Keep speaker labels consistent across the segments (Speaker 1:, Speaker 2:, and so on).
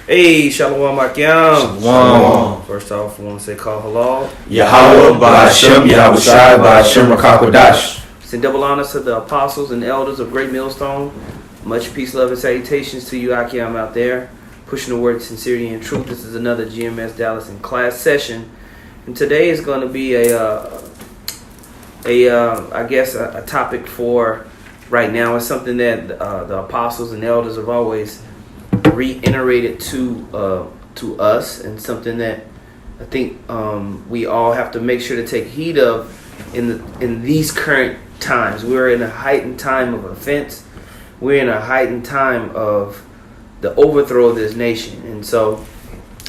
Speaker 1: Hey, Shalom Akyam.
Speaker 2: Shalom.
Speaker 1: First off, I want to say call halal.
Speaker 2: Yahweh Ba'Shem, Yahweh Shai Ba'Shem Rakakwadash.
Speaker 1: Send double honors to the apostles and elders of Great Millstone. Much peace, love, and salutations to you, Akyam, out there. Pushing the word of sincerity and truth. This is another GMS Dallas in class session. And today is going to be a topic for right now. It's something that the apostles and elders have always reiterated to us, and something that I think we all have to make sure to take heed of in these current times. We're in a heightened time of offense. We're in a heightened time of the overthrow of this nation. And so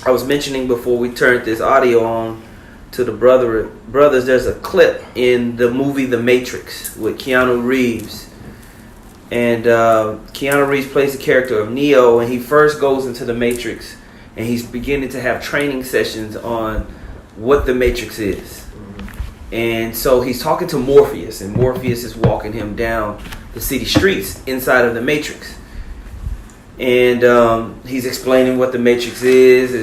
Speaker 1: I was mentioning before we turned this audio on to the brothers, there's a clip in the movie The Matrix with Keanu Reeves. And Keanu Reeves plays the character of Neo, and he first goes into the Matrix, and he's beginning to have training sessions on what the Matrix is. And so he's talking to Morpheus, and Morpheus is walking him down the city streets inside of the Matrix. And he's explaining what the Matrix is,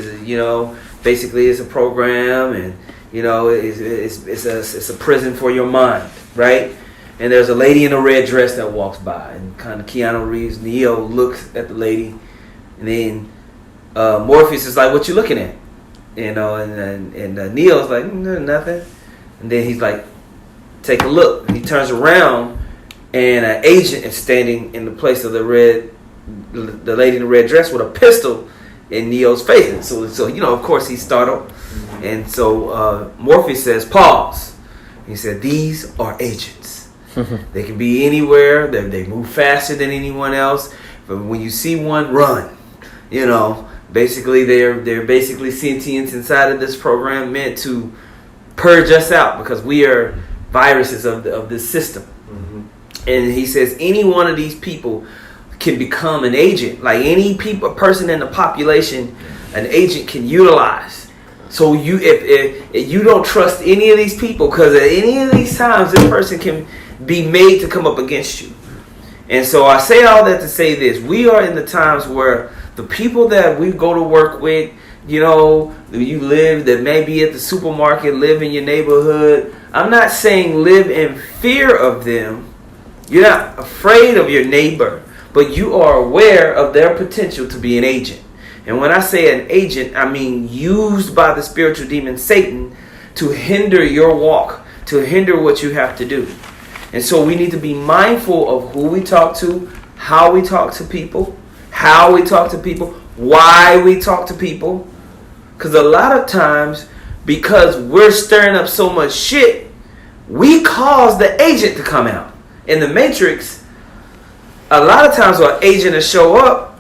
Speaker 1: basically it's a program, and it's a prison for your mind, right? And there's a lady in a red dress that walks by, and kind of Keanu Reeves, Neo, looks at the lady, and then Morpheus is like, "What you looking at?" And Neo's like, "Nothing." And then he's like, "Take a look." And he turns around, and an agent is standing in the place of the lady in the red dress with a pistol in Neo's face. And so of course he's startled. And so Morpheus says, "Pause." He said, "These are agents. They can be anywhere. They move faster than anyone else. But when you see one, run." Basically they're basically sentience inside of this program, meant to purge us out because we are viruses of this system. Mm-hmm. And he says any one of these people can become an agent. Like any person in the population, an agent can utilize. So if you don't trust any of these people, because at any of these times this person can be made to come up against you. And so I say all that to say this: we are in the times where the people that we go to work with, you live, that may be at the supermarket, live in your neighborhood. I'm not saying live in fear of them. You're not afraid of your neighbor, but you are aware of their potential to be an agent. And when I say an agent, I mean used by the spiritual demon Satan to hinder your walk, to hinder what you have to do. And so we need to be mindful of who we talk to, how we talk to people, why we talk to people. Because a lot of times, because we're stirring up so much shit, we cause the agent to come out. In the Matrix, a lot of times our agent will show up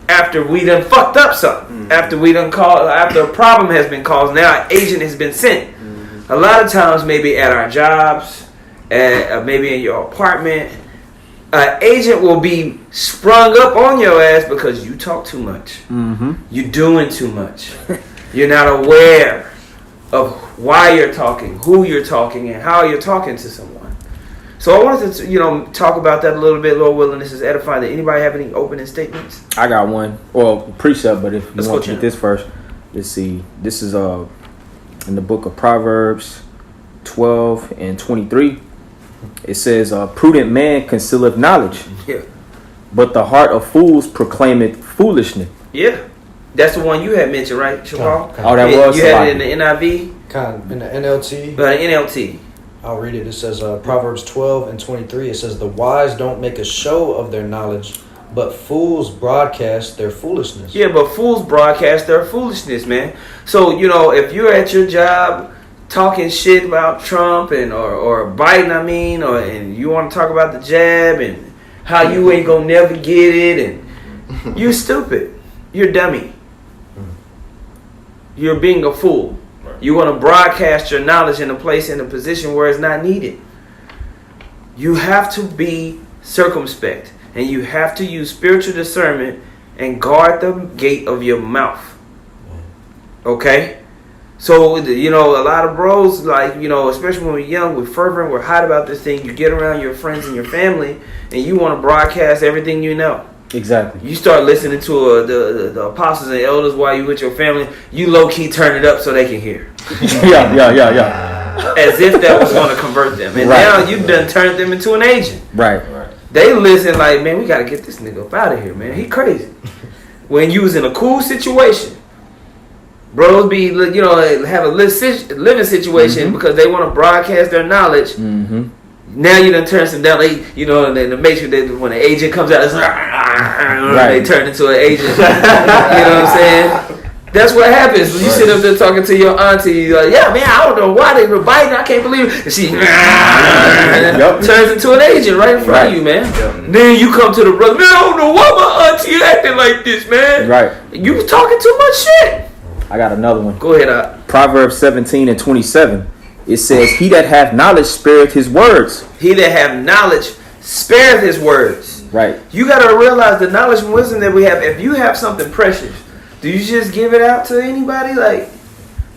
Speaker 1: after we done fucked up something. Mm-hmm. After a problem has been caused, now an agent has been sent. Mm-hmm. A lot of times, maybe at our jobs, maybe in your apartment, an agent will be sprung up on your ass because you talk too much. Mm-hmm. You're doing too much. You're not aware of why you're talking, who you're talking, and how you're talking to someone. So I wanted to, talk about that a little bit. Lord willing, this is edifying. Did anybody have any opening statements?
Speaker 2: I got one. Well, precept, but if you want to get this first, let's see. This is in the book of Proverbs 12 and 23. It says, "Prudent man concealeth knowledge, but the heart of fools proclaimeth foolishness." Yeah,
Speaker 1: that's the one you had mentioned, right, Shabal?
Speaker 2: Oh, that was.
Speaker 1: You had it in the NIV?
Speaker 3: In the NLT.
Speaker 1: NLT.
Speaker 3: I'll read it. It says Proverbs 12 and 23. It says, "The wise don't make a show of their knowledge, but fools broadcast their foolishness."
Speaker 1: Yeah, but fools broadcast their foolishness, man. So, if you're at your job talking shit about Trump or Biden, and you want to talk about the jab and how you ain't gonna never get it, and you're stupid. You're dummy. You're being a fool. You want to broadcast your knowledge in a place, in a position where it's not needed. You have to be circumspect, and you have to use spiritual discernment and guard the gate of your mouth. Okay? So, a lot of bros, especially when we're young, we're fervent, we're hot about this thing. You get around your friends and your family, and you want to broadcast everything you know.
Speaker 2: Exactly.
Speaker 1: You start listening to the apostles and elders while you with your family. You low key turn it up so they can hear.
Speaker 2: Yeah.
Speaker 1: As if that was going to convert them. And now you've done turned them into an agent.
Speaker 2: Right.
Speaker 1: They listen like, man, we got to get this nigga up out of here, man. He crazy. When you was in a cool situation, bros be, have a living situation because they want to broadcast their knowledge. Mm-hmm. Now you done turn some down, and then the matrix, when the agent comes out, it's they turn into an agent. You know what I'm saying? That's what happens when you sit up there talking to your auntie. You're like, yeah, man, I don't know why they were biting. I can't believe it. And she turns into an agent right in front of you, man. Yep. Then you come to the brother, man, I don't know why my auntie acting like this, man.
Speaker 2: Right.
Speaker 1: You was talking too much shit.
Speaker 2: I got another one.
Speaker 1: Go ahead.
Speaker 2: Proverbs 17:27. It says, he that hath knowledge spareth his words.
Speaker 1: He that hath knowledge spareth his words.
Speaker 2: Right.
Speaker 1: You got to realize the knowledge and wisdom that we have. If you have something precious, do you just give it out to anybody? Like,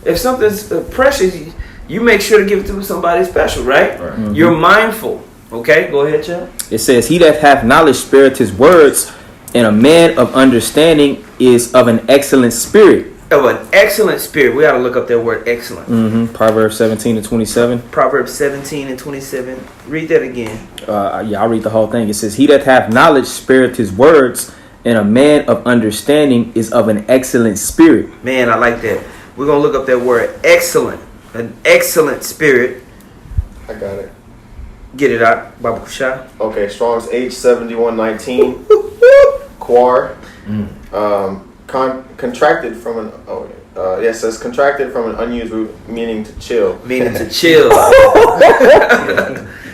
Speaker 1: if something's precious, you make sure to give it to somebody special, right? Mm-hmm. You're mindful. Okay, go ahead, Chad.
Speaker 2: It says, he that hath knowledge spareth his words, and a man of understanding is of an excellent spirit.
Speaker 1: Of an excellent spirit. We got to look up that word excellent.
Speaker 2: Mm-hmm. Proverbs 17:27.
Speaker 1: Proverbs 17:27. Read that again.
Speaker 2: I'll read the whole thing. It says, he that hath knowledge spareth his words, and a man of understanding is of an excellent spirit.
Speaker 1: Man, I like that. We're going to look up that word excellent. An excellent spirit.
Speaker 4: I got it.
Speaker 1: Get it out, Baba Kusha.
Speaker 4: Okay, Strong's H7119. Quar. Contracted from an it says contracted from an unused root meaning to chill.
Speaker 1: Meaning to chill.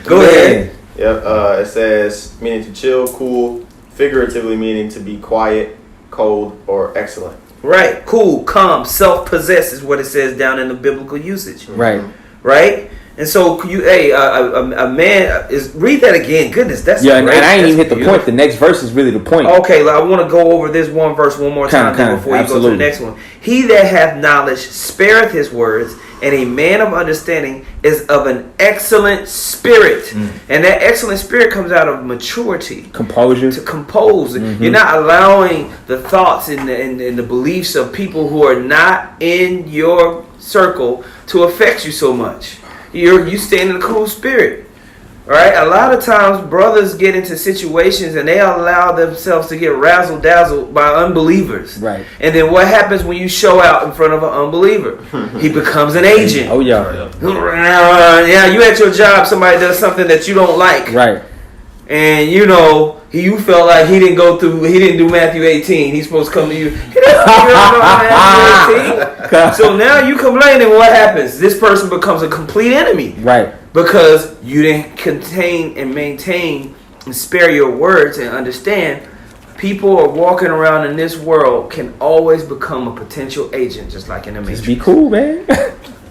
Speaker 1: Go ahead.
Speaker 4: Yep. It says meaning to chill, cool, figuratively meaning to be quiet, cold, or excellent.
Speaker 1: Right. Cool, calm, self-possessed is what it says down in the biblical usage.
Speaker 2: Right.
Speaker 1: Right. And so a man is read that again. Goodness, that's
Speaker 2: and I ain't even hit the point. The next verse is really the point.
Speaker 1: Okay, I want to go over this one verse one more time before you go to the next one. He that hath knowledge spareth his words, and a man of understanding is of an excellent spirit. And that excellent spirit comes out of maturity,
Speaker 2: composure,
Speaker 1: to compose. You're not allowing the thoughts and the beliefs of people who are not in your circle to affect you so much. You stand in a cool spirit. All right? A lot of times brothers get into situations and they allow themselves to get razzle-dazzled by unbelievers.
Speaker 2: Right.
Speaker 1: And then what happens when you show out in front of an unbeliever? He becomes an agent.
Speaker 2: Oh, yeah.
Speaker 1: Yeah, you at your job, somebody does something that you don't like.
Speaker 2: Right.
Speaker 1: And you felt like he didn't do Matthew 18. He's supposed to come to you. He doesn't know Matthew 18. So now you complaining, what happens? This person becomes a complete enemy.
Speaker 2: Right.
Speaker 1: Because you didn't contain and maintain and spare your words and understand people are walking around in this world can always become a potential agent, just like in the Matrix.
Speaker 2: Just be cool, man.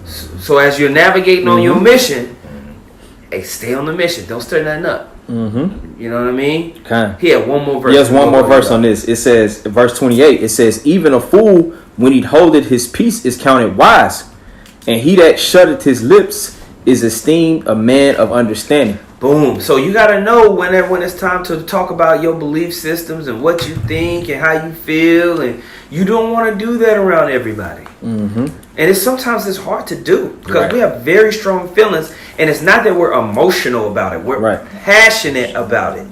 Speaker 1: So as you're navigating on your mission, hey, stay on the mission. Don't stir nothing up. Mm-hmm. You know what I mean?
Speaker 2: Okay.
Speaker 1: He had one more verse.
Speaker 2: Yes, one more verse on this. It says, verse 28, it says, even a fool, when he holdeth his peace, is counted wise, and he that shutteth his lips is esteemed a man of understanding.
Speaker 1: Boom. So you got to know when it's time to talk about your belief systems and what you think and how you feel, and you don't want to do that around everybody. Mm-hmm. And sometimes it's hard to do because we have very strong feelings, and it's not that we're emotional about it. We're passionate about it.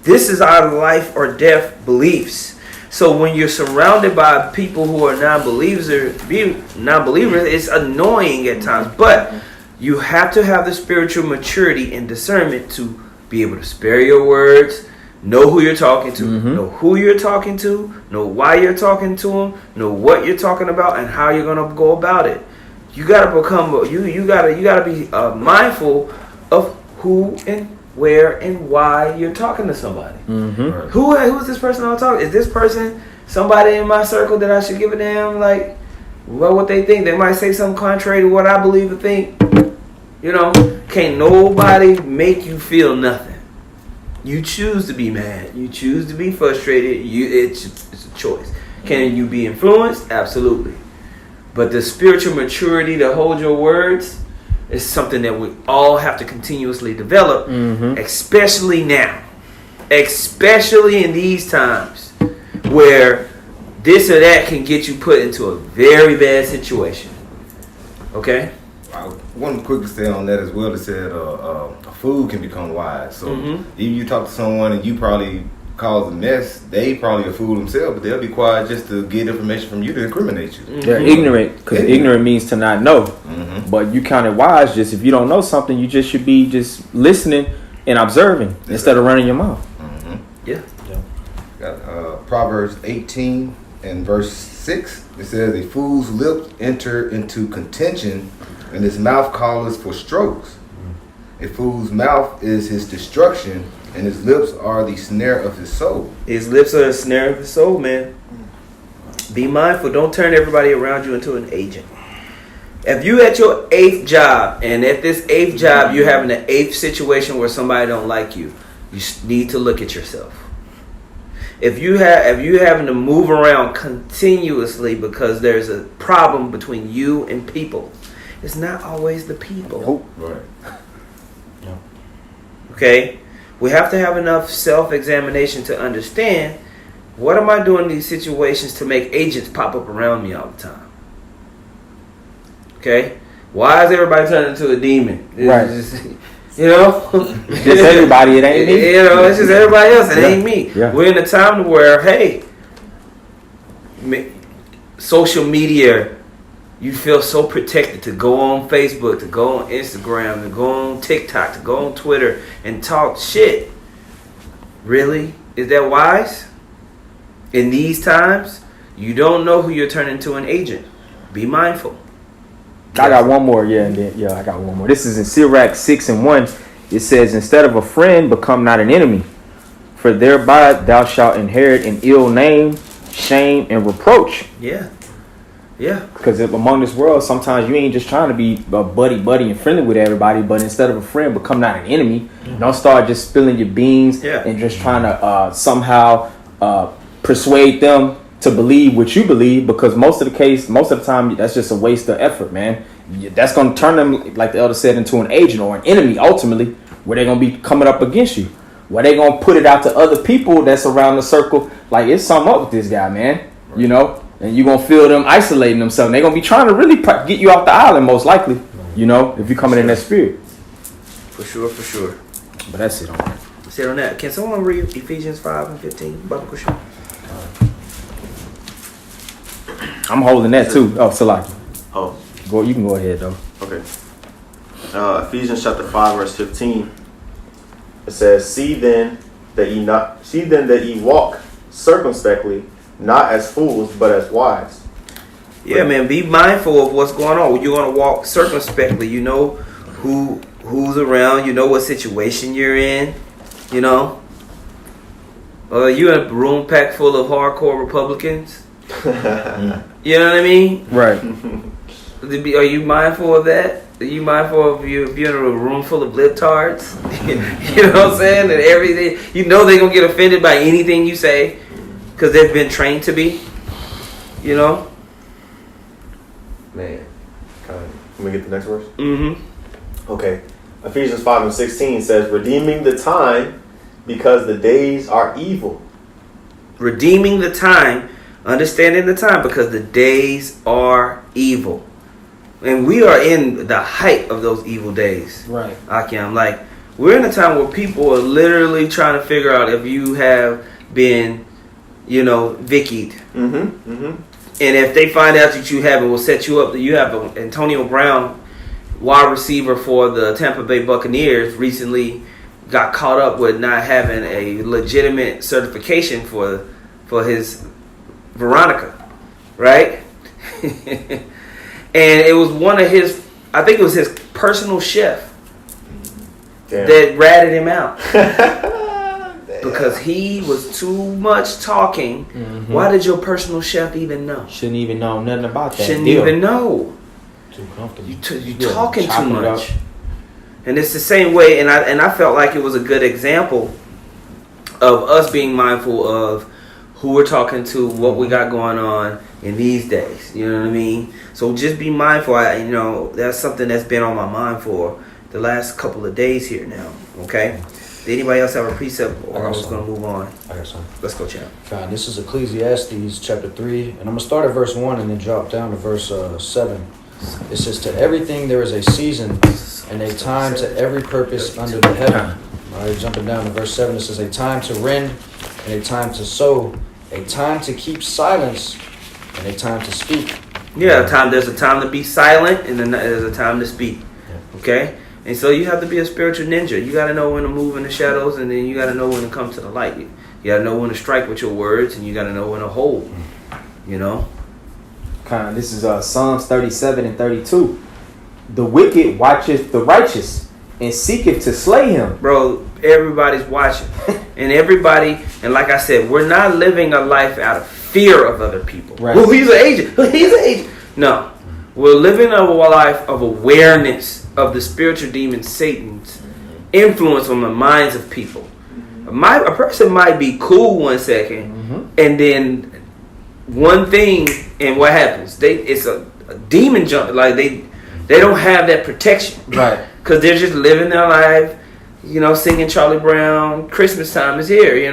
Speaker 1: This is our life or death beliefs. So when you're surrounded by people who are non-believers, it's annoying at times. But you have to have the spiritual maturity and discernment to be able to spare your words, know who you're talking to, know who you're talking to, know why you're talking to them, know what you're talking about, and how you're gonna go about it. You gotta become you gotta be mindful of who and where and why you're talking to somebody. Right. Who's this person I'm talking? Is this person somebody in my circle that I should give a damn like what they think? They might say something contrary to what I believe or think. Can't nobody make you feel nothing. You choose to be mad. You choose to be frustrated. It's a choice. Can you be influenced? Absolutely. But the spiritual maturity to hold your words is something that we all have to continuously develop, especially now. especially in these times where this or that can get you put into a very bad situation. Okay?
Speaker 5: I want to quickly say on that as well. It said a fool can become wise. So even you talk to someone and you probably cause a mess, they probably a fool themselves, but they'll be quiet just to get information from you to incriminate you.
Speaker 2: They're ignorant, because ignorant means to not know. But you counted wise. Just if you don't know something, you just should be just listening and observing instead of running your mouth.
Speaker 1: Yeah.
Speaker 5: Got Proverbs 18 and verse 6. It says, "A fool's lips enter into contention, and his mouth calleth for strokes. A fool's mouth is his destruction, and his lips are the snare of his soul."
Speaker 1: His lips are the snare of his soul, man. Be mindful. Don't turn everybody around you into an agent. If you at your 8th job, and at this 8th job you're having an 8th situation where somebody don't like you, you need to look at yourself. If you having to move around continuously because there's a problem between you and people, it's not always the people.
Speaker 5: Right.
Speaker 1: Okay? We have to have enough self-examination to understand, what am I doing in these situations to make agents pop up around me all the time? Okay? Why is everybody turning into a demon?
Speaker 2: Right.
Speaker 1: You know?
Speaker 2: Just everybody, it ain't me.
Speaker 1: You know, it's just everybody else, it ain't me.
Speaker 2: Yeah.
Speaker 1: We're in a time where, hey, social media, you feel so protected to go on Facebook, to go on Instagram, to go on TikTok, to go on Twitter and talk shit. Really? Is that wise? In these times, you don't know who you're turning into an agent. Be mindful.
Speaker 2: I got one more, I got one more. This is in Sirach 6 and 1. It says, "Instead of a friend, become not an enemy, for thereby thou shalt inherit an ill name, shame, and reproach."
Speaker 1: Yeah. Yeah.
Speaker 2: Because among this world, sometimes you ain't just trying to be a buddy and friendly with everybody, but instead of a friend, become not an enemy. Don't start just spilling your beans and just trying to somehow persuade them to believe what you believe, because most of the time, that's just a waste of effort, man. That's going to turn them, like the elder said, into an agent or an enemy, ultimately, where they're going to be coming up against you. Where they're going to put it out to other people that's around the circle, like, it's something up with this guy, man. Right. You know? And you're going to feel them isolating themselves. They're going to be trying to really get you off the island, most likely, you know, if you're coming in that spirit.
Speaker 1: For sure.
Speaker 2: But that's it on that.
Speaker 1: That's it on that. Can someone read Ephesians 5 and 15? Biblical show.
Speaker 2: I'm holding that too. Oh, Salaki.
Speaker 4: Oh.
Speaker 2: Go. You can go ahead though.
Speaker 4: Okay. Ephesians chapter 5 verse 15. It says, "See then that ye walk circumspectly, not as fools, but as wise."
Speaker 1: Yeah, man. Be mindful of what's going on. You're gonna walk circumspectly. You know who's around. You know what situation you're in. You know. You in a room packed full of hardcore Republicans. You know what I mean?
Speaker 2: Right.
Speaker 1: Are you mindful of that? Are you mindful of you being in a room full of libtards? You know what I'm saying? And everything, you know they're going to get offended by anything you say because they've been trained to be. You know?
Speaker 4: Man. Can we get the next verse?
Speaker 1: Mm-hmm.
Speaker 4: Okay. Ephesians 5 and 16 says, "Redeeming the time because the days are evil."
Speaker 1: Redeeming the time, understanding the time because the days are evil. And we are in the height of those evil days.
Speaker 2: Right.
Speaker 1: Akim, like, we're in a time where people are literally trying to figure out if you have been, Vickied.
Speaker 4: Mm-hmm. Mm-hmm.
Speaker 1: And if they find out that you haven't, will set you up. That you have Antonio Brown, wide receiver for the Tampa Bay Buccaneers, recently got caught up with not having a legitimate certification for his Veronica, right? And it was one of his, I think it was his personal chef that ratted him out because he was too much talking. Mm-hmm. Why did your personal chef even know?
Speaker 2: Shouldn't even know nothing about that.
Speaker 1: Shouldn't even know.
Speaker 3: Too comfortable.
Speaker 1: You talking too much. And it's the same way, and I felt like it was a good example of us being mindful of who we're talking to, what we got going on in these days. You know what I mean? So just be mindful. That's something that's been on my mind for the last couple of days here now. Okay? Anybody else have a precept, or I was going to move on?
Speaker 3: I got some.
Speaker 1: Let's go, champ.
Speaker 3: God, this is Ecclesiastes chapter 3, and I'm going to start at verse 1 and then drop down to verse 7. It says, to everything there is a season and a time to every purpose under the heaven. All right, jumping down to verse 7, it says, a time to rend and a time to sow, a time to keep silence and a time to speak.
Speaker 1: Yeah, there's a time to be silent, and then there's a time to speak. Okay? And so you have to be a spiritual ninja. You got to know when to move in the shadows, and then you got to know when to come to the light. You got to know when to strike with your words, and you got to know when to hold. You know?
Speaker 2: This is Psalms 37 and 32. The wicked watcheth the righteous and seeketh to slay him.
Speaker 1: Bro, everybody's watching. And like I said, we're not living a life out of fear of other people.
Speaker 2: Right.
Speaker 1: Well, he's an agent. He's an agent. No. We're living a life of awareness of the spiritual demon Satan's influence on the minds of people. A person might be cool 1 second, and then one thing, and what happens? It's a demon jump. Like they don't have that protection,
Speaker 2: right?
Speaker 1: Because they're just living their life, singing Charlie Brown. Christmas time is here,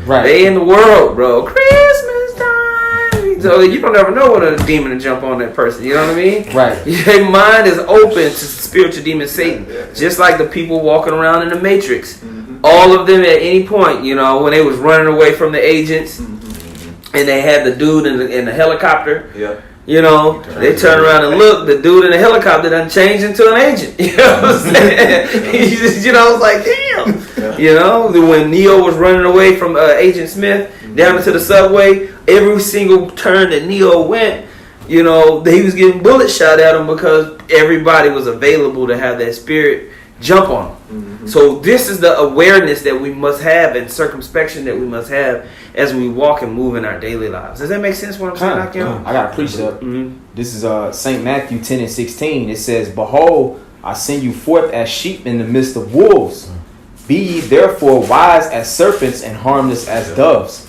Speaker 2: Right?
Speaker 1: They in the world, bro. Christmas time. So you don't ever know when a demon to jump on that person. You know what I mean?
Speaker 2: Right.
Speaker 1: Their mind is open to spiritual demon Satan, just like the people walking around in the Matrix. All of them at any point, when they was running away from the agents. And they had the dude in the helicopter. Yeah. They turn around and look. The dude in the helicopter done changed into an agent. You know what I'm saying? It's like, damn. When Neo was running away from Agent Smith down into the subway, every single turn that Neo went, he was getting bullet shot at him because everybody was available to have that spirit jump on him. So this is the awareness that we must have and circumspection that we must have as we walk and move in our daily lives. Does that make sense what I'm saying, Hakim?
Speaker 2: I got a precept. This is St. Matthew 10 and 16. It says, behold, I send you forth as sheep in the midst of wolves. Be ye therefore wise as serpents and harmless as doves.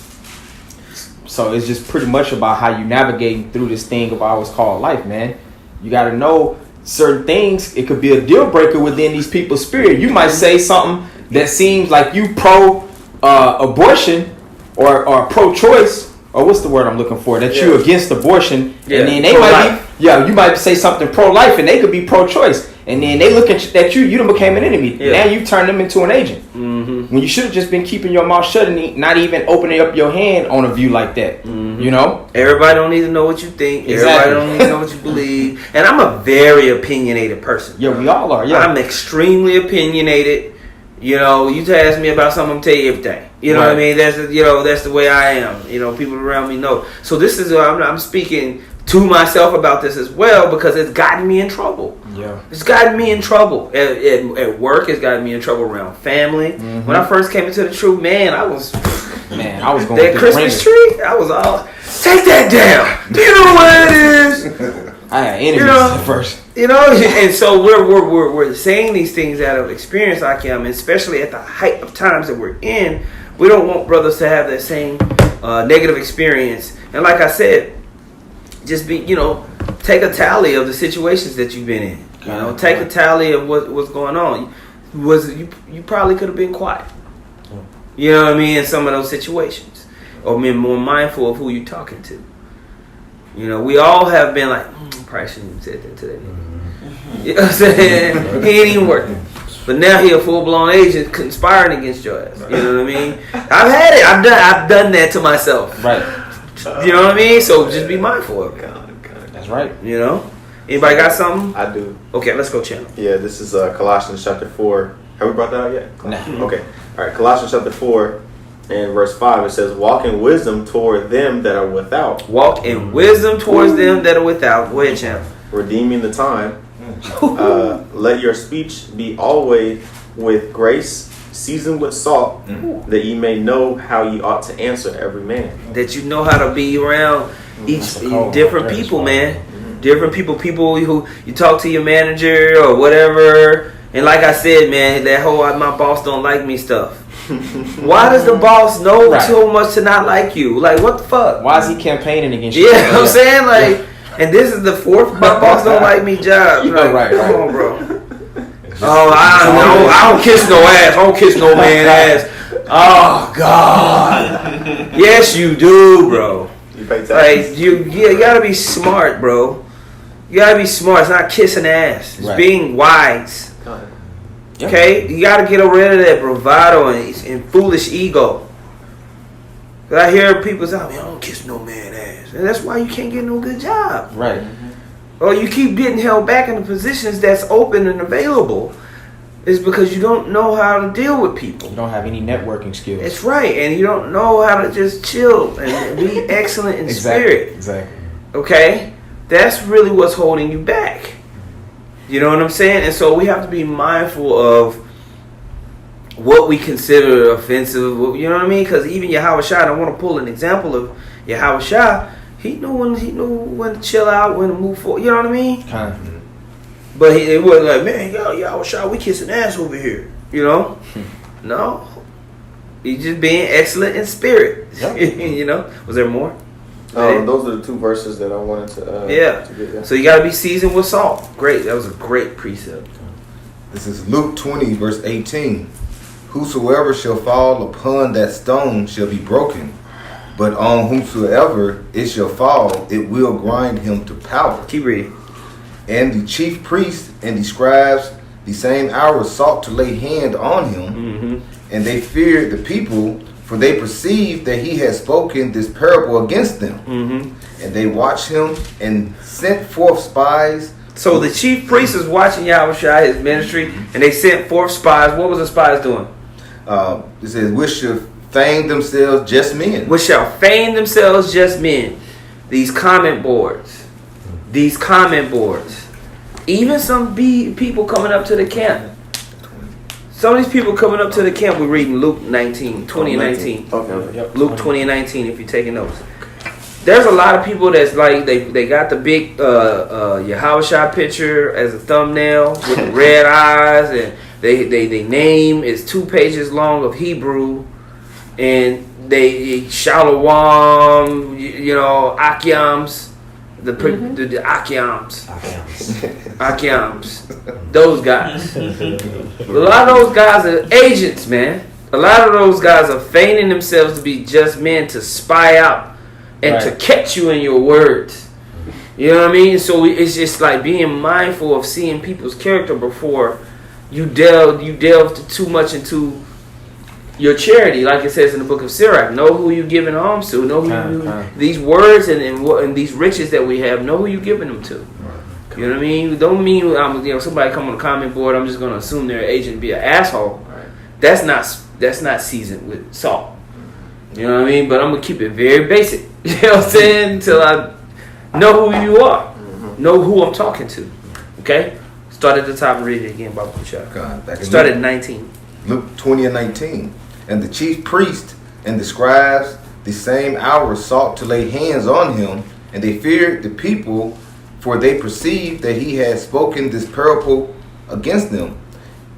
Speaker 2: So it's just pretty much about how you navigating through this thing of ours called life, man. You got to know certain things. It could be a deal breaker within these people's spirit. You might say something that seems like you pro abortion or pro-choice, or what's the word I'm looking for? That you're against abortion, and then they might be, you might say something pro-life, and they could be pro-choice, and then they look at you done became an enemy. Now you turn them into an agent. When you should have just been keeping your mouth shut and not even opening up your hand on a view like that.
Speaker 1: Everybody don't need to know what you think.
Speaker 2: Exactly.
Speaker 1: Everybody don't need to know what you believe. And I'm a very opinionated person.
Speaker 2: Yeah, we all are. Yeah,
Speaker 1: I'm extremely opinionated. You ask me about something, I'm tell you everything. You know what I mean? That's the way I am. People around me know. So this is I'm speaking to myself about this as well because it's gotten me in trouble. Yeah, it's gotten me in trouble at work. It's gotten me in trouble around family. When I first came into the truth, I was going that Christmas tree. I was all take that down. Do you know what it is?
Speaker 2: I had enemies at first.
Speaker 1: And so we're saying these things out of experience, Akim, especially at the height of times that we're in. We don't want brothers to have that same negative experience. And like I said, just be, take a tally of the situations that you've been in. Take a tally of what's going on. You probably could have been quiet. You know what I mean? In some of those situations, or been more mindful of who you're talking to. We all have been like, probably shouldn't have said that to that nigga. You know what I'm saying? He ain't even working. But now he a full-blown agent conspiring against your ass. You know what I mean? I've had it. I've done that to myself.
Speaker 2: Right.
Speaker 1: You know what I mean? So just be mindful of it.
Speaker 2: That's right.
Speaker 1: Anybody got something?
Speaker 4: I do.
Speaker 1: Okay, let's go channel.
Speaker 4: Yeah, this is Colossians chapter 4. Have we brought that out yet?
Speaker 2: No.
Speaker 4: Okay. All right, Colossians chapter 4 and verse 5. It says, walk in wisdom toward them that are without.
Speaker 1: Walk in wisdom towards them that are without. Go ahead, channel.
Speaker 4: Redeeming the time. Let your speech be always with grace, seasoned with salt, that ye may know how ye ought to answer every man.
Speaker 1: That you know how to be around different people, man. Different people who you talk to your manager or whatever. And like I said, man, that whole my boss don't like me stuff. Why does the boss know so much to not like you? Like, what the fuck?
Speaker 2: Why is he campaigning against you?
Speaker 1: Yeah, you know what I'm saying? Like, and this is the fourth my boss don't like me job. Like,
Speaker 2: right.
Speaker 1: Come on, bro. I don't kiss no ass. I don't kiss no man ass. Oh God. Yes, you do, bro.
Speaker 4: You pay taxes.
Speaker 1: Like you gotta be smart, bro. You gotta be smart. It's not kissing ass. It's being wise. Okay, you gotta get rid of that bravado and foolish ego. Cause I hear people say, "I don't kiss no man ass," and that's why you can't get no good job.
Speaker 2: Right.
Speaker 1: Or you keep getting held back in the positions that's open and available. It's because you don't know how to deal with people.
Speaker 2: You don't have any networking skills.
Speaker 1: It's right, and you don't know how to just chill and be excellent in spirit.
Speaker 2: Exactly.
Speaker 1: Okay, that's really what's holding you back. You know what I'm saying? And so we have to be mindful of what we consider offensive. You know what I mean? Because even Yahweh Shai, I want to pull an example of Yahweh Shai. He knew when to chill out, when to move forward. You know what I mean?
Speaker 2: Kind of.
Speaker 1: But it wasn't like, man, Yahweh Shai, we kissing ass over here. You know? No. He's just being excellent in spirit. Yep. You know? Was there more?
Speaker 4: Those are the two verses that I wanted to to get.
Speaker 1: So you got to be seasoned with salt. Great. That was a great precept.
Speaker 5: This is Luke 20, verse 18. Whosoever shall fall upon that stone shall be broken, but on whomsoever it shall fall, it will grind him to powder.
Speaker 1: Keep reading.
Speaker 5: And the chief priests and the scribes the same hour sought to lay hand on him, and they feared the people, for they perceived that he had spoken this parable against them. And they watched him and sent forth spies.
Speaker 1: So the chief priest is watching Yahweh Shai, his ministry, and they sent forth spies. What was the spies doing?
Speaker 5: It says, which should feign themselves just men.
Speaker 1: Which shall feign themselves just men. These comment boards. Even some people coming up to the camp. Some of these people coming up to the camp, we're reading Luke 19, 20 and 19.
Speaker 4: Okay.
Speaker 2: Yep.
Speaker 1: Luke 20 and 19, if you're taking notes. There's a lot of people that's like, they got the big Yahweh Shai picture as a thumbnail with the red eyes, and they name is 2 pages long of Hebrew, and they Shalom, Akiams. The Akiams, those guys. A lot of those guys are agents, man. A lot of those guys are feigning themselves to be just men to spy out and to catch you in your words. You know what I mean? So it's just like being mindful of seeing people's character before you delve too much into your charity, like it says in the book of Sirach. Know who you're giving alms to. Know who these words and these riches that we have. Know who you're giving them to. You know what I mean? Don't mean somebody come on the comment board, I'm just going to assume their agent and be an asshole. That's not seasoned with salt. You know what I mean? But I'm gonna keep it very basic. You know what I'm saying? Until I know who you are, know who I'm talking to. Okay? Start at the top and read it again, Baba Kuchar. Start at 19.
Speaker 5: Luke 20 and 19. And the chief priest and the scribes the same hour sought to lay hands on him, and they feared the people, for they perceived that he had spoken this parable against them.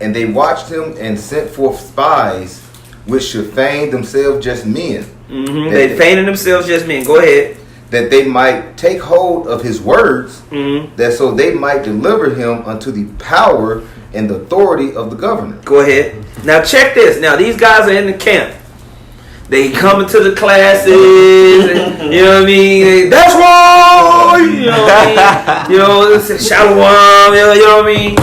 Speaker 5: And they watched him and sent forth spies, which should feign themselves just men.
Speaker 1: They feigning themselves just men. Go ahead.
Speaker 5: That they might take hold of his words, that so they might deliver him unto the power and the authority of the governor.
Speaker 1: Go ahead. Now check this. Now these guys are in the camp. They come into the classes, and, you know what I mean? That's wrong! You know what I mean? It's Shalom, you know what I mean?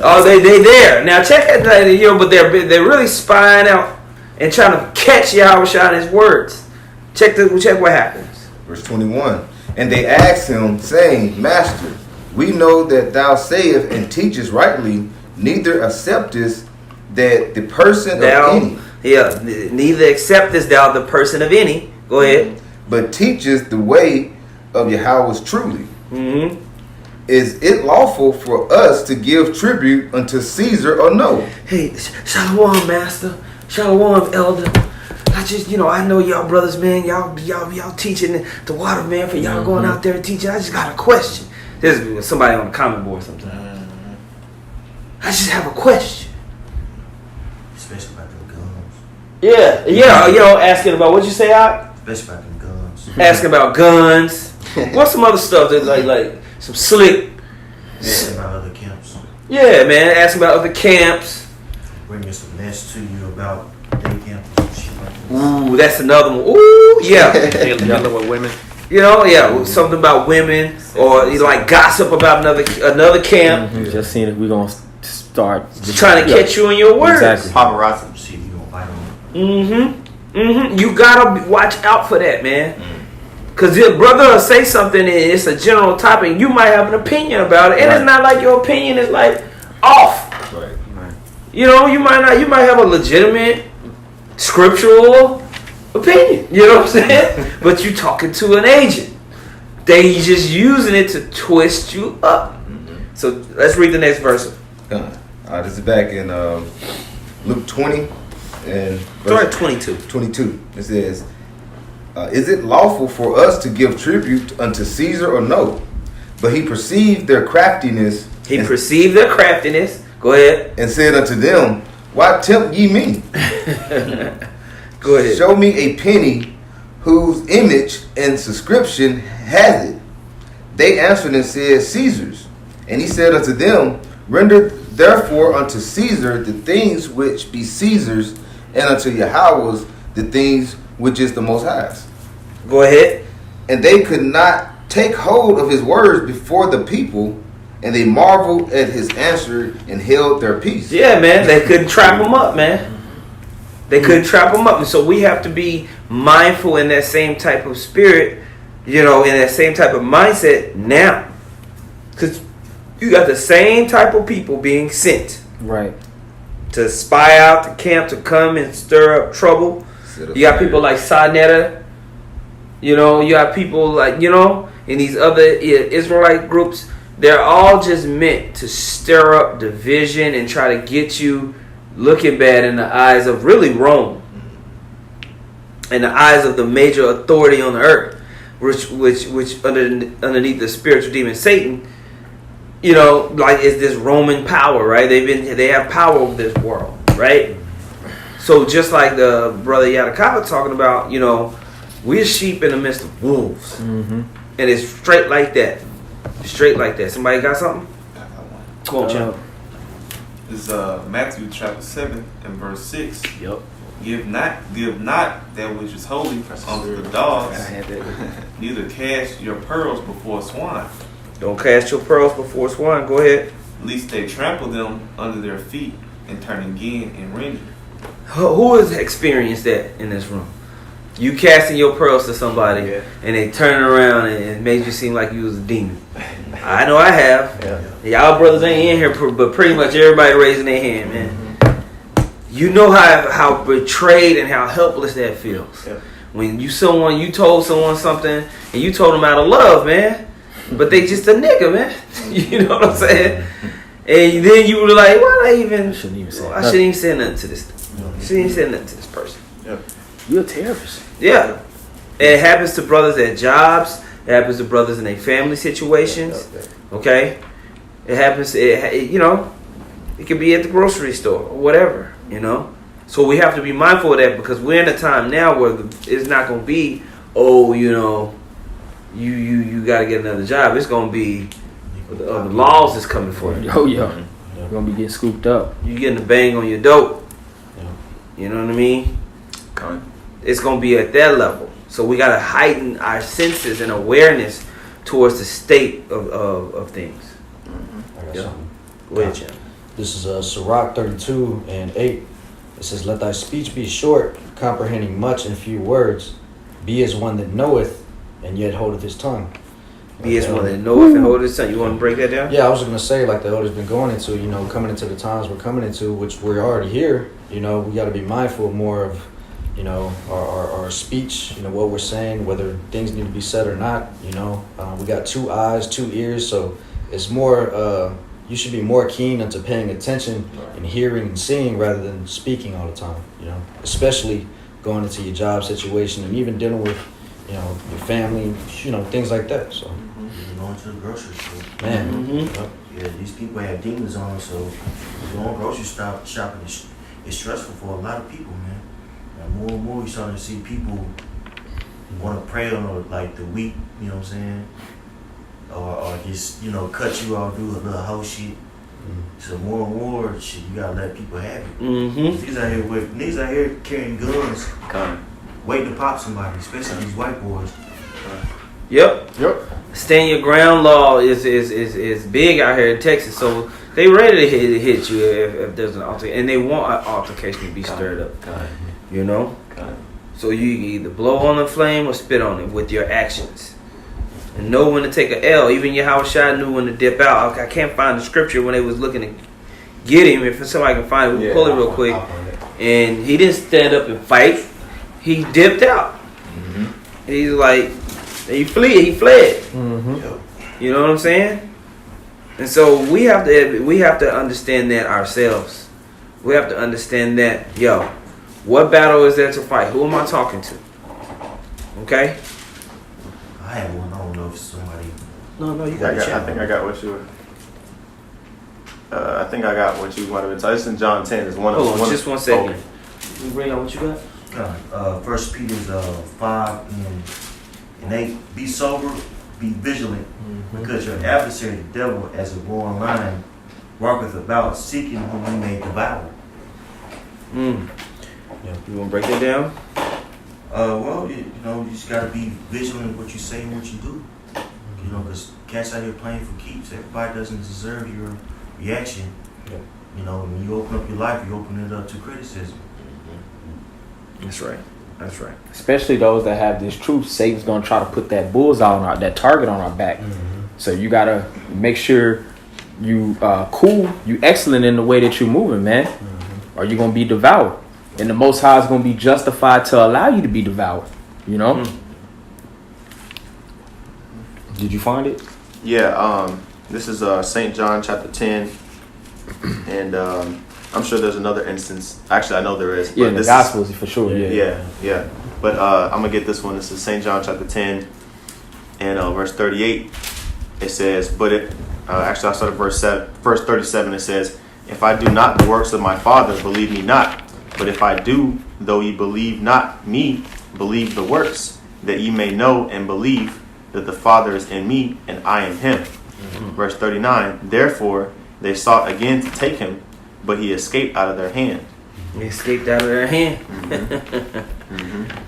Speaker 1: Oh, they there. Now check it, but they're really spying out and trying to catch Yahweh Shai in his words. Check what happens.
Speaker 5: Verse 21. And they asked him, saying, Master, we know that thou sayest and teachest rightly, neither acceptest that the person of any.
Speaker 1: Yeah, neither acceptest thou the person of any. Go ahead.
Speaker 5: But teachest the way of Yahweh truly. Is it lawful for us to give tribute unto Caesar or no?
Speaker 1: Hey, Shalom, Master. Shalom, Elder. I know y'all brothers, man. Y'all teaching the water, man, for y'all going out there and teaching. I just got a question. There's somebody on the comment board sometimes. I just have a question.
Speaker 6: Especially about the guns.
Speaker 1: Yeah, asking about what you say, Op?
Speaker 6: Especially about the guns.
Speaker 1: Asking about guns. What's some other stuff that like some slick?
Speaker 6: About other camps.
Speaker 1: Yeah, man. Asking about other camps.
Speaker 6: Bringing some mess to you about day camp and shit like this.
Speaker 1: Ooh, that's another one. Ooh, yeah.
Speaker 2: Dealing with women.
Speaker 1: You know, yeah, something about women, or like gossip about another camp.
Speaker 2: Mm-hmm. Just seeing if we're gonna start
Speaker 1: Trying to catch you in your words.
Speaker 2: Exactly.
Speaker 6: Paparazzi, see if you gonna bite on it.
Speaker 1: You gotta watch out for that, man. Cause your brother will say something and it's a general topic. You might have an opinion about it, and it's not like your opinion is like off.
Speaker 5: Right.
Speaker 1: You know, you might have a legitimate scriptural opinion. You know what I'm saying? But you talking to an agent. They just using it to twist you up. So let's read the next verse.
Speaker 5: This is back in Luke 20 and
Speaker 1: Start at 22.
Speaker 5: 22. It says, is it lawful for us to give tribute unto Caesar or no? But he perceived their craftiness. Go ahead. And said unto them, why tempt ye me?
Speaker 1: Go ahead.
Speaker 5: Show me a penny whose image and subscription has it. They answered and said, Caesar's. And he said unto them, render therefore unto Caesar the things which be Caesar's, and unto Yahweh the things which is the Most High's.
Speaker 1: Go ahead.
Speaker 5: And they could not take hold of his words before the people, and they marveled at his answer and held their peace.
Speaker 1: Yeah, man. They couldn't trap him up, man. They couldn't trap him up. And so we have to be mindful in that same type of spirit, you know, in that same type of mindset now. Because you got the same type of people being sent.
Speaker 2: Right.
Speaker 1: To spy out the camp, to come and stir up trouble. You got people like Sarnetta. You know, you got people like, you know, in these other Israelite groups. They're all just meant to stir up division and try to get you looking bad in the eyes of really Rome. In the eyes of the major authority on the earth. Which underneath the spiritual demon Satan, you know, like is this Roman power, right? They have power over this world, right? So just like the brother Yadakava talking about, you know, we're sheep in the midst of wolves. Mm-hmm. And it's straight like that. Straight like that. Somebody got something?
Speaker 7: I got one.
Speaker 1: Come on, champ.
Speaker 7: This is Matthew chapter 7 and verse 6.
Speaker 2: Yep.
Speaker 7: Give not that which is holy unto the dogs, neither cast your pearls before swine.
Speaker 1: Don't cast your pearls before swine. Go ahead.
Speaker 7: Lest they trample them under their feet and turn again and rend you.
Speaker 1: Who has experienced that in this room? You casting your pearls to somebody and they turn around and it made you seem like you was a demon. I know I have. Y'all brothers ain't in here, but pretty much everybody raising their hand, man. You know how betrayed and how helpless that feels. When you told someone something and you told them out of love, man, but they just a nigga, man. You know what I'm saying? And then you were like, I shouldn't even say nothing to this. Shouldn't even say nothing to this person.
Speaker 2: You're a terrorist.
Speaker 1: Yeah. And it happens to brothers at jobs. It happens to brothers in their family situations. Okay? It happens, you know, it could be at the grocery store or whatever, you know? So we have to be mindful of that because we're in a time now where it's not going to be, oh, you know, you got to get another job. It's going to be, the laws is coming for you.
Speaker 2: Oh, yeah. You're going to be getting scooped up.
Speaker 1: You getting a bang on your dope. You know what I mean? It's going to be at that level. So we got to heighten our senses and awareness towards the state of things.
Speaker 3: I got something.
Speaker 1: Go ahead, Jim.
Speaker 3: This is Sirach 32 and 8. It says, let thy speech be short, comprehending much in few words. Be as one that knoweth, and yet holdeth his tongue.
Speaker 1: Be as one that knoweth and holdeth his tongue. You want to break that down?
Speaker 3: Yeah, I was going to say, like the elder's been going into, you know, coming into the times we're coming into, which we're already here. You know, we got to be mindful more of, you know, our speech, you know, what we're saying, whether things need to be said or not. You know, we got 2 eyes, 2 ears, so it's more, you should be more keen into paying attention and hearing and seeing rather than speaking all the time, you know, especially going into your job situation and even dealing with, you know, your family, you know, things like that. So,
Speaker 6: Even going to the grocery store.
Speaker 3: man,
Speaker 6: Yeah, these people have demons on, so going grocery shopping is stressful for a lot of people, man. And more and more, you're starting to see people want to prey on like the weak, you know what I'm saying, or just, you know, cut you off, do a little hoe shit. So more and more, shit, you gotta let people have it.
Speaker 1: Mm-hmm.
Speaker 6: Niggas out here carrying guns, waiting to pop somebody, especially these white boys.
Speaker 1: Yep. Stand your ground law is big out here in Texas, so they ready to hit you if there's an altercation, and they want an altercation to be stirred up. You know. So you either blow on the flame or spit on it with your actions, and know when to take an L. Even Yahushua knew when to dip out. I can't find the scripture when they was looking to get him. If somebody can find it, we'll pull it real quick. And he didn't stand up and fight. He dipped out. He's like, he fled. You know what I'm saying? And so we have to understand that ourselves. We have to understand that, what battle is there to fight? Who am I talking to? Okay?
Speaker 6: I have one. I don't know if somebody.
Speaker 1: No, you got
Speaker 4: I think I got what you were. I think I got what you might have been talking. It's in John 10. It's one of
Speaker 1: Hold on, just 1 second.
Speaker 4: Okay.
Speaker 1: You bring out what you got?
Speaker 6: First Peter's 5 and 8. Be sober, be vigilant, because your adversary, the devil, as a roaring lion, walketh about, seeking whom he may devour.
Speaker 1: You want to break that down?
Speaker 6: Well, you just gotta be vigilant in what you say and what you do. You know, because cats out here playing for keeps. Everybody doesn't deserve your reaction. You know, when you open up your life, you open it up to criticism.
Speaker 1: That's right.
Speaker 2: Especially those that have this truth. Satan's gonna try to put that bullseye that target on our back. So you gotta make sure you cool, you excellent in the way that you're moving, man. Or you're gonna be devoured. And the Most High is gonna be justified to allow you to be devoured. You know? Did you find it?
Speaker 4: Yeah, this is St. John chapter 10. And I'm sure there's another instance. Actually, I know there is.
Speaker 2: Yeah, in the Gospels for sure.
Speaker 4: Yeah. But I'm going to get this one. This is St. John chapter 10 and verse 38. It says, actually, I'll start at verse 37. It says, if I do not the works of my Father, believe me not. But if I do, though ye believe not me, believe the works, that ye may know and believe that the Father is in me and I in him. Verse 39, therefore they sought again to take him, but he escaped out of their hand.
Speaker 1: He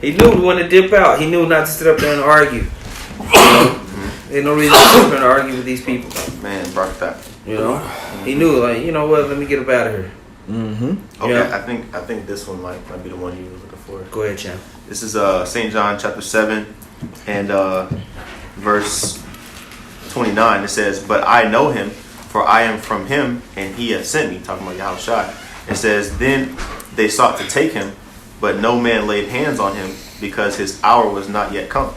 Speaker 1: He knew when to dip out. He knew not to sit up there and argue. There's no reason to sit up there and argue with these people.
Speaker 4: Man, brought that.
Speaker 1: You know? He knew, like, you know what, let me get up out of here.
Speaker 4: Okay,
Speaker 1: Yeah.
Speaker 4: I think this one might be the one you were looking for.
Speaker 1: Go ahead, champ.
Speaker 4: This is St. John chapter 7 and verse 29. It says, but I know him, for I am from him, and he hath sent me. Talking about Yahushua. It says, then they sought to take him, but no man laid hands on him, because his hour was not yet come.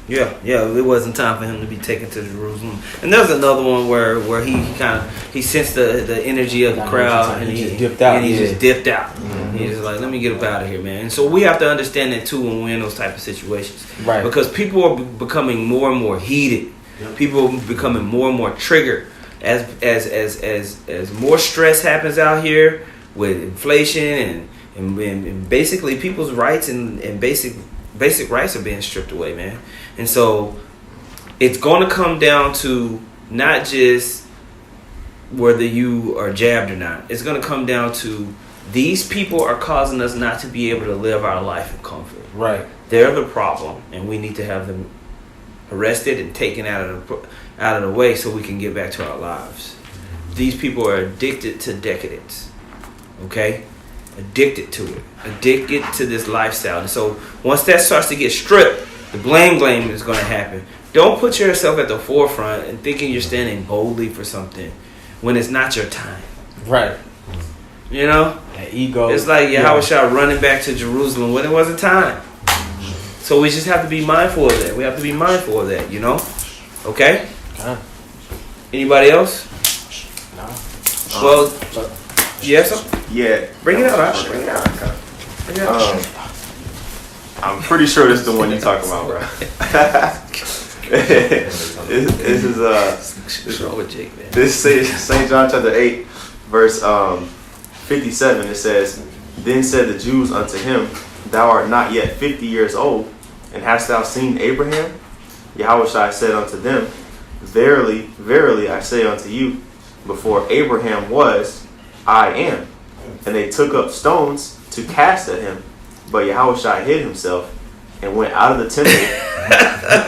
Speaker 1: Yeah, it wasn't time for him to be taken to Jerusalem. And there's another one where he sensed the energy of the crowd and he just dipped out. And he just dipped out. He's just like, let me get up out of here, man. And so we have to understand that too when we're in those type of situations,
Speaker 2: right?
Speaker 1: Because people are becoming more and more heated. People are becoming more and more triggered as more stress happens out here with inflation and basically people's rights and basic rights are being stripped away, man. And so it's going to come down to not just whether you are jabbed or not. It's going to come down to these people are causing us not to be able to live our life in comfort.
Speaker 2: Right.
Speaker 1: They're the problem, and we need to have them arrested and taken out of the way so we can get back to our lives. These people are addicted to decadence. Okay? Addicted to it. Addicted to this lifestyle. And so once that starts to get stripped, the blame is going to happen. Don't put yourself at the forefront and thinking you're standing boldly for something when it's not your time.
Speaker 2: Right.
Speaker 1: You know?
Speaker 2: That ego.
Speaker 1: It's like Yahushua running back to Jerusalem when it wasn't time. So we just have to be mindful of that. We have to be mindful of that, you know? Okay? Anybody else?
Speaker 2: No.
Speaker 1: Well, yes?
Speaker 4: Yeah.
Speaker 1: Bring it out, Ash. Bring it out. Bring it out.
Speaker 4: I'm pretty sure this is the one you're talking about, bro. This is This is St. John chapter 8, verse 57. It says, then said the Jews unto him, thou art not yet 50 years old, and hast thou seen Abraham? Yahushua said unto them, verily, verily, I say unto you, before Abraham was, I am. And they took up stones to cast at him. But Yahushua hid himself and went out of the temple.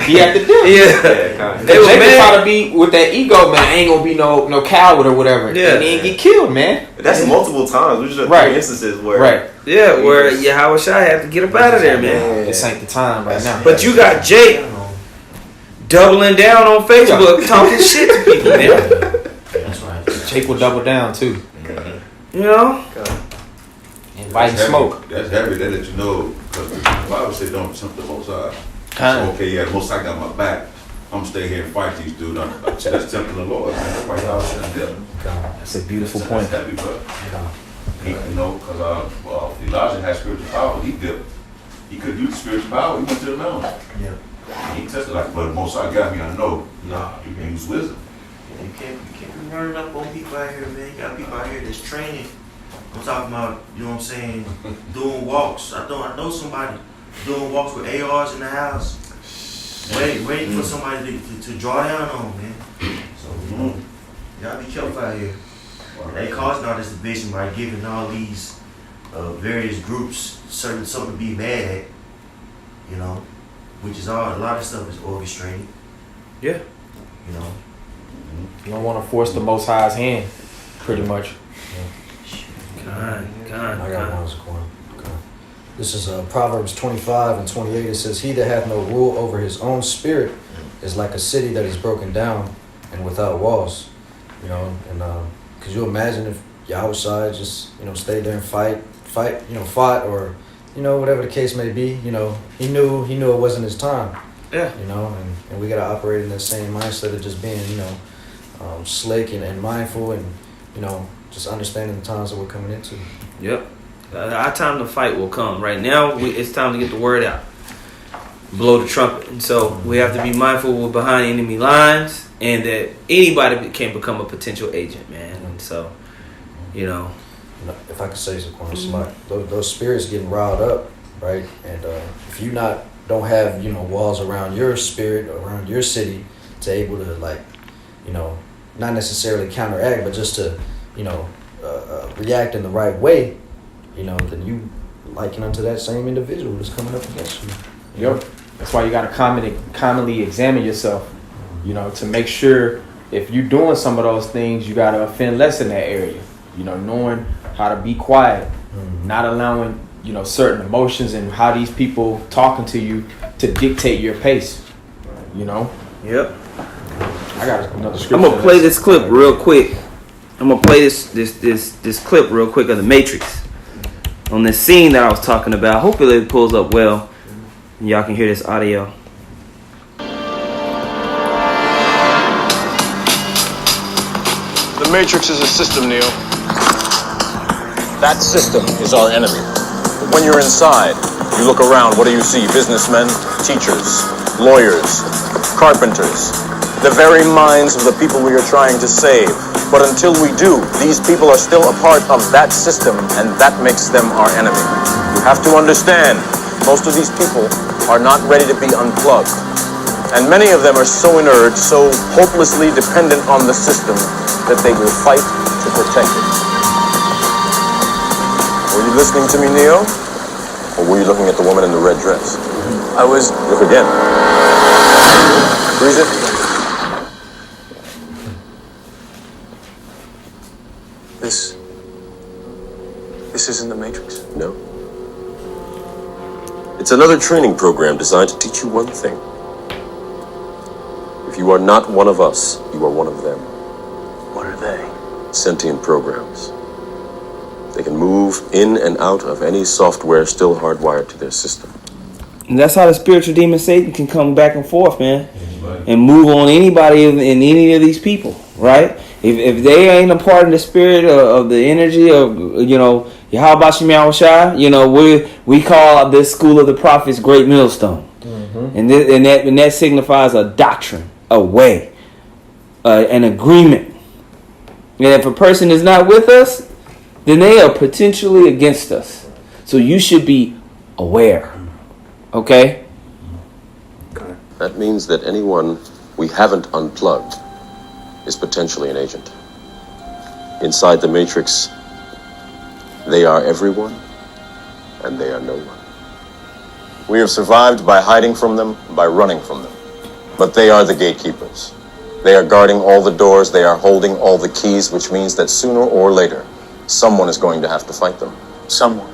Speaker 2: He had to do it.
Speaker 4: Yeah.
Speaker 2: They Jacob try to be with that ego, man. Ain't gonna be no coward or whatever. Yeah. And he ain't get killed, man.
Speaker 4: That's multiple times. We just have 3 instances where
Speaker 1: where Yahushua had to get up out of there, man.
Speaker 2: This ain't the time right now.
Speaker 1: But you got Jake doubling down on Facebook talking shit to people, man.
Speaker 6: That's right.
Speaker 2: Jake will double down too.
Speaker 1: You know?
Speaker 2: Inviting smoke.
Speaker 8: That's heavy. That let you know, because the Bible said don't tempt the Most High. So, okay, yeah, the Most High got my back. I'm gonna stay here and fight these dudes. That's tempting the Lord, man. That's why y'all shouldn't do.
Speaker 2: That's a beautiful point.
Speaker 8: That's heavy, but you know, because Elijah had spiritual power. He dipped. He could use the spiritual power. He went to the mountain.
Speaker 6: Yeah.
Speaker 8: He tested like, but the Most High got me. I know. Nah, you can use wisdom.
Speaker 6: You can't be running up on people out here, man. You got people out here that's training. I'm talking about, you know what I'm saying, doing walks. I know somebody doing walks with ARs in the house. Waiting for somebody to draw down on, man. So, y'all be careful out here. They causing all this division by giving all these various groups something to be mad at, you know, which is a lot of stuff is orchestrated.
Speaker 1: Yeah.
Speaker 6: You know.
Speaker 2: You don't want to force the Most High's hand, pretty much.
Speaker 3: I got one. This is Proverbs 25 and 28. It says, "He that hath no rule over his own spirit is like a city that is broken down and without walls." You know, and could you imagine if Yahushua just stayed there and fought, or whatever the case may be. He knew it wasn't his time.
Speaker 1: Yeah.
Speaker 3: And we got to operate in that same mindset of just being slick and mindful and just understanding the times that we're coming into.
Speaker 1: Yep. Our time to fight will come. Right now, it's time to get the word out. Blow the trumpet. And so we have to be mindful we're behind enemy lines and that anybody can become a potential agent, man. And so,
Speaker 3: if I could say something, those spirits getting riled up, right? And if you don't have, walls around your spirit, around your city to able to not necessarily counteract, but just to, react in the right way, then you liken unto that same individual that's coming up against you.
Speaker 2: Yep. That's why you got to commonly examine yourself, to make sure if you're doing some of those things, you got to offend less in that area. Knowing how to be quiet, not allowing, certain emotions and how these people talking to you to dictate your pace,
Speaker 1: Yep.
Speaker 2: I got another scripture.
Speaker 1: I'm going to play this clip real quick. I'm going to play this clip real quick of The Matrix on this scene that I was talking about. Hopefully it pulls up well and y'all can hear this audio.
Speaker 9: The Matrix is a system, Neo. That system is our enemy. But when you're inside, you look around, what do you see? Businessmen, teachers, lawyers, carpenters, the very minds of the people we are trying to save. But until we do, these people are still a part of that system, and that makes them our enemy. You have to understand, most of these people are not ready to be unplugged. And many of them are so inert, so hopelessly dependent on the system, that they will fight to protect it. Were you listening to me, Neo? Or were you looking at the woman in the red dress? I was... Look again. Breathe it. This isn't the Matrix. No. It's another training program designed to teach you one thing. If you are not one of us, you are one of them. What are they? Sentient programs. They can move in and out of any software still hardwired to their system.
Speaker 1: And that's how the spiritual demon Satan can come back and forth, man, and move on anybody in any of these people, right? If they ain't a part of the spirit of the energy of, how about Shemiah Shai? We call this school of the prophets Great Millstone. Mm-hmm. And that signifies a doctrine, a way, an agreement. And if a person is not with us, then they are potentially against us. So you should be aware. Okay?
Speaker 9: That means that anyone we haven't unplugged is potentially an agent. Inside the Matrix, they are everyone, and they are no one. We have survived by hiding from them, by running from them. But they are the gatekeepers. They are guarding all the doors, they are holding all the keys, which means that sooner or later, someone is going to have to fight them. Someone.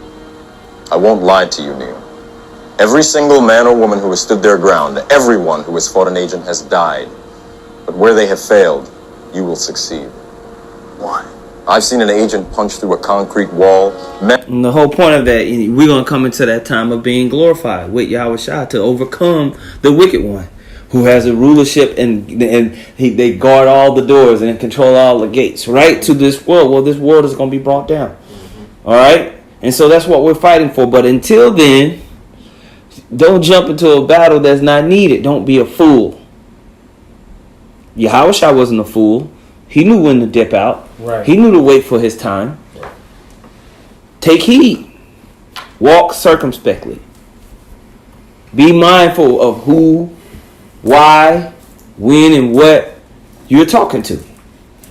Speaker 9: I won't lie to you, Neo. Every single man or woman who has stood their ground, everyone who has fought an agent has died. But where they have failed, you will succeed. Why? I've seen an agent punch through a concrete wall.
Speaker 1: And the whole point of that, we're going to come into that time of being glorified with Yahweh Shah to overcome the wicked one who has a rulership and they guard all the doors and control all the gates, right, to this world. Well, this world is going to be brought down. All right? And so that's what we're fighting for. But until then, don't jump into a battle that's not needed. Don't be a fool. Yahweh Shah wasn't a fool. He knew when to dip out.
Speaker 2: Right.
Speaker 1: He knew to wait for his time. Take heed. Walk circumspectly. Be mindful of who, why, when, and what you're talking to.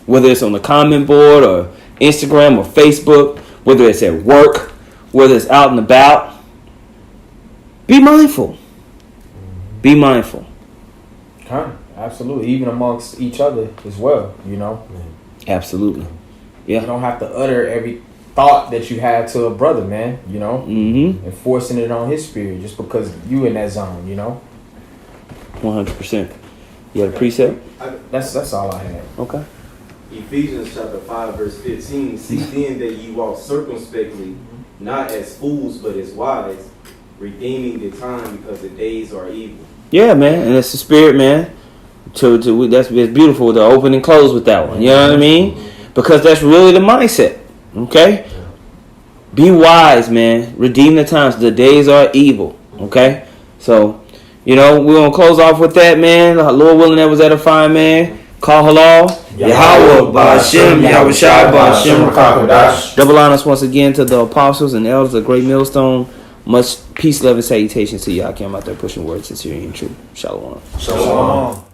Speaker 1: Whether it's on the comment board or Instagram or Facebook, whether it's at work, whether it's out and about. Be mindful. Be mindful.
Speaker 2: Absolutely. Even amongst each other as well, you know.
Speaker 1: Absolutely. Yeah.
Speaker 2: You don't have to utter every thought that you had to a brother, man, you know.
Speaker 1: Mm-hmm.
Speaker 2: And forcing it on his spirit just because you in that zone, you know.
Speaker 1: 100%. You had a precept?
Speaker 2: That's all I had.
Speaker 1: Okay.
Speaker 10: Ephesians chapter 5 verse 15. See then that ye walk circumspectly, not as fools but as wise, redeeming the time because the days are evil.
Speaker 1: Yeah, man, and it's the spirit, man. That's beautiful to open and close with that one. You know what I mean? Because that's really the mindset. Okay? Be wise, man. Redeem the times. The days are evil. Okay? So, we're going to close off with that, man. Lord willing, that was edifying, man. Call halal. Yahweh, Ba'ashem, Yahweh Shai, Ba'ashem, Rakakadash. Double honors once again to the apostles and elders of Great Millstone. Much peace, love, and salutations to y'all. I'm out there pushing words sincerely and true. Shalom.
Speaker 6: Shalom.